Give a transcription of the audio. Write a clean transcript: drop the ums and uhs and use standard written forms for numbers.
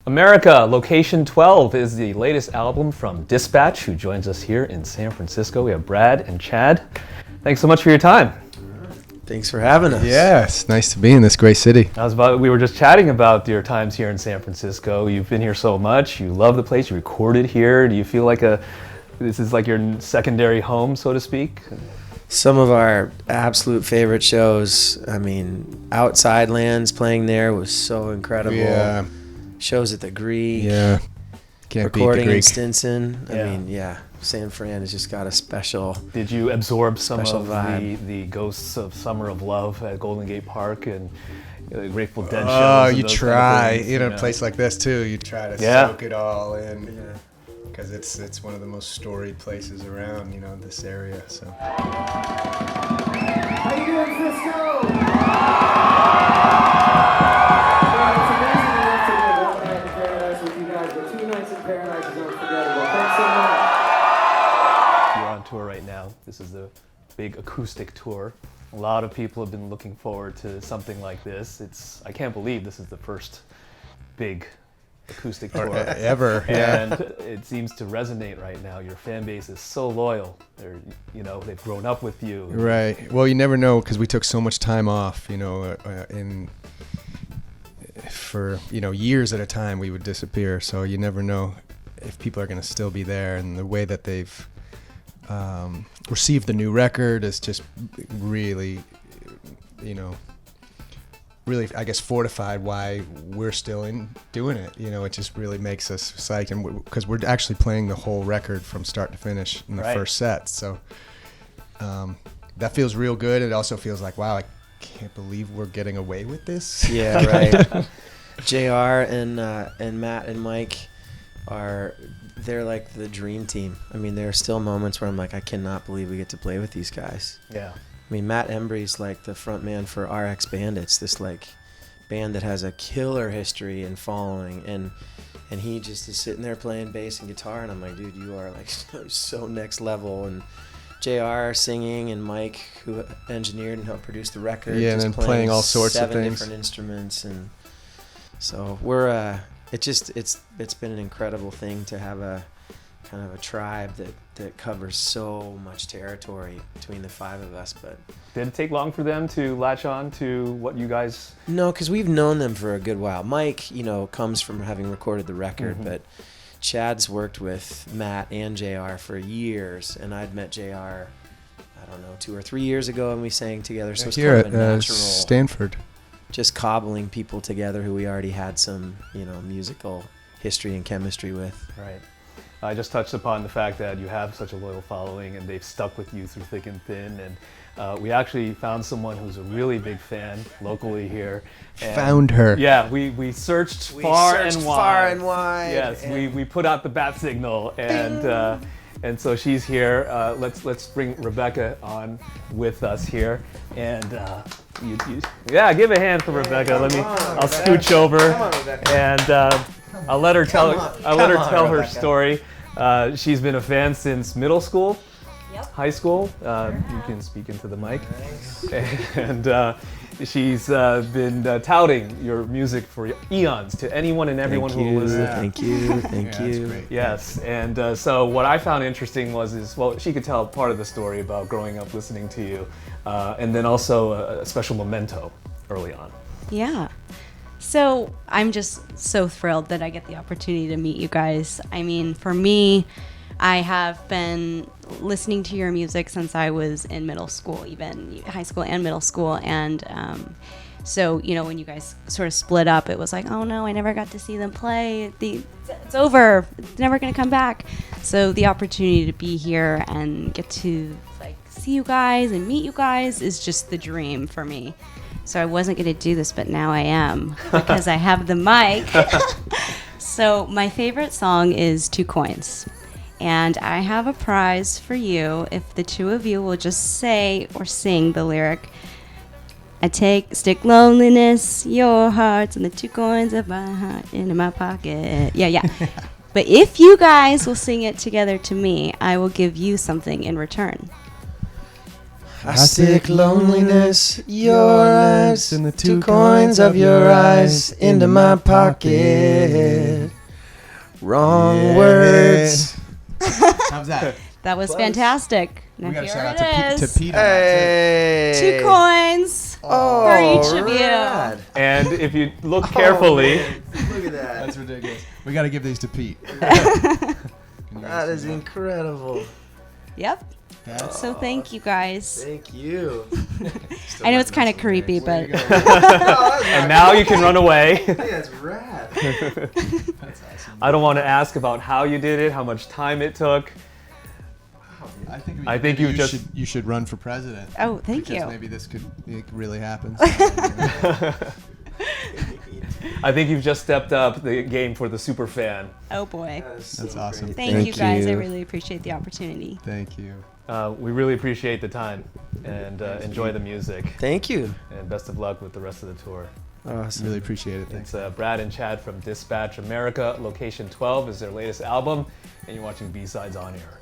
America, Location 12 is the latest album from Dispatch, who joins us here in San Francisco. We have Brad and Chad. Thanks so much for your time. Thanks for having us. Yes, nice to be in this great city. We were just chatting about your times here in San Francisco. You've been here so much. You love the place. You recorded here. Do you feel like this is like your secondary home, so to speak? Some of our absolute favorite shows. I mean, Outside Lands playing there was so incredible. Yeah. Shows at the Greek. Yeah. Can't beat the Recording in Greek. Stinson. Yeah. I mean, yeah. San Fran has just got a special. Did you absorb some of vibe. the ghosts of Summer of Love at Golden Gate Park and Grateful Dead shows? Oh, and you those try. kind of things, In a place like this, too, you try to Yeah. soak it all in. Because it's one of the most storied places around, this area. So. How you doing, Frisco? It's amazing enough to be one night in paradise with you guys, but 2 nights in paradise is unforgettable. Thanks so much. You're on tour right now. This is the big acoustic tour. A lot of people have been looking forward to something like this. I can't believe this is the first big acoustic tour Ever. and it seems to resonate right now. Your fan base is so loyal. They've grown up with you. Right. Well, you never know because we took so much time off, for years at a time we would disappear. So you never know if people are going to still be there, and the way that they've received the new record is just really, really, I guess, fortified why we're still doing it. It just really makes us psyched, and because we're actually playing the whole record from start to finish in the Right. first set. So that feels real good. It also feels like, wow, I can't believe we're getting away with this. Yeah, right. JR and Matt and Mike they're like the dream team. I mean, there are still moments where I'm like, I cannot believe we get to play with these guys. Yeah. I mean, Matt Embry's like the front man for RX Bandits, this like band that has a killer history and following, and he just is sitting there playing bass and guitar, and I'm like, dude, you are like so next level. And JR singing, and Mike, who engineered and helped produce the record, Yeah, and just then playing all sorts of 7 things. different instruments, and so we're it's been an incredible thing to have a kind of a tribe that covers so much territory between the 5 of us. But Did it take long for them to latch on to what you guys... no, because we've known them for a good while. Mike, comes from having recorded the record, but Chad's worked with Matt and JR for years, and I'd met JR, I don't know, 2 or 3 years ago, and we sang together. So it's Here kind at of a natural, Stanford. just cobbling people together who we already had some, musical history and chemistry with. Right. I just touched upon the fact that you have such a loyal following and they've stuck with you through thick and thin. And we actually found someone who's a really big fan locally here. And Found her. Yeah, we searched far and wide. Yes, and we put out the bat signal, and so she's here. Let's bring Rebecca on with us here, and give a hand for Rebecca. I'll scooch over, and I'll let her tell her Rebecca. story. She's been a fan since middle school. Yep. High school. You can speak into the mic. And she's been touting your music for eons to anyone and everyone who will listen. Thank you. Thank Yeah, you. that's great. Yes, and so what I found interesting she could tell part of the story about growing up listening to you, and then also a special memento early on. Yeah. So I'm just so thrilled that I get the opportunity to meet you guys. I mean, for me, I have been listening to your music since I was in middle school, even high school and middle school. And so, when you guys sort of split up, it was like, oh no, I never got to see them play. It's over. It's never going to come back. So the opportunity to be here and get to see you guys and meet you guys is just the dream for me. So I wasn't going to do this, but now I am because I have the mic. So my favorite song is 2 Coins. And I have a prize for you if the 2 of you will just say or sing the lyric, stick loneliness, your hearts, and the 2 coins of my heart into my pocket. Yeah. But if you guys will sing it together to me, I will give you something in return. I stick loneliness, your eyes, and the 2 coins of your eyes into my pocket. Wrong words. How's that? That was fantastic. Now We got to here shout it out to is. Pete on that, Hey. 2 coins for each of you. Rad. And if you look carefully, Oh, look at that. That's ridiculous. We got to give these to Pete. Can you That guys is see incredible. Yep. that? So thank you guys. Thank you. I know it's kind of creepy, Way but to go. and now you can run away. I think that's rad. That's awesome. I don't want to ask about how you did it, how much time it took. I think I think maybe you just- you should run for president. oh, thank Because you. maybe this could it really happen. I think you've just stepped up the game for the super fan. Oh boy. That's awesome. Thank you guys. I really appreciate the opportunity. Thank you. We really appreciate the time and enjoy the music. Thank you. And best of luck with the rest of the tour. Awesome. Really appreciate it. Thanks. It's Brad and Chad from Dispatch America. Location 12 is their latest album, and you're watching B-Sides on Air.